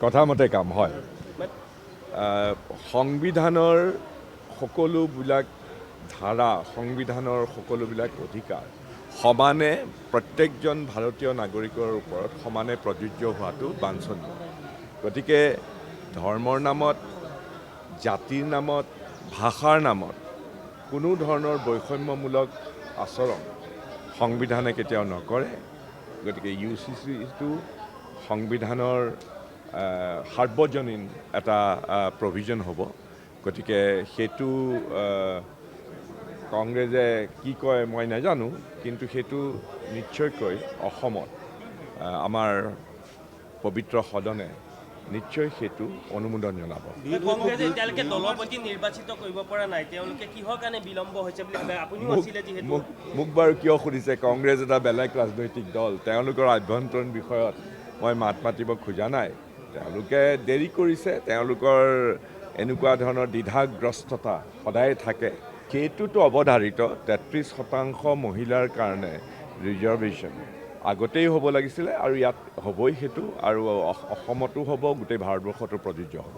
কথামতে কাম হয় সংবিধানৰ সকলোবিলাক ধাৰা সংবিধানৰ সকলোবিলাক অধিকাৰ সমানে প্ৰত্যেকজন ভাৰতীয় নাগৰিকৰ ওপৰত সমানে প্ৰযোজ্য হোৱাটো বাঞ্ছনীয় গতিকে ধৰ্মৰ নামত জাতিৰ নামত ভাষাৰ নামত কোনো ধৰণৰ বৈষম্যমূলক আচৰণ সংবিধানে কেতিয়াও নকৰে গতিকে UCCটো সংবিধানৰ সাৰ্বজনীন এটা প্ৰভিজন হ'ব গতিকে সেইটো কংগ্ৰেছে কি কয় মই নাজানো কিন্তু সেইটো নিশ্চয়কৈ অসমত আমাৰ পবিত্ৰ সদনে নিশ্চয় সেইটো অনুমোদন জনাব কংগ্ৰেছে এতিয়ালৈকে দলপতি নিৰ্বাচিত কৰিব পৰা নাই তেওঁলোকে কিহৰ কাৰণে বিলম্ব হৈছে বুলি ভাবে আপুনিও আছিলে যিহেতু মোক বাৰু কিয় সুধিছে কংগ্ৰেছ এটা বেলেগ ৰাজনৈতিক দল তেওঁলোকৰ আভ্যন্তৰীণ বিষয়ত মই মাত মাতিব খোজা নাই তেওঁলোকে দেৰি কৰিছে তেওঁলোকৰ এনেকুৱা ধৰণৰ দ্বিধাগ্ৰস্ততা সদায় থাকে সেইটোতো অৱধাৰিত 33% মহিলাৰ কাৰণে ৰিজাৰ্ভেশ্যন আগতেই হ'ব লাগিছিলে আৰু ইয়াত হ'বই সেইটো আৰু অসমতো হ'ব গোটেই ভাৰতবৰ্ষতো প্ৰযোজ্য হ'ব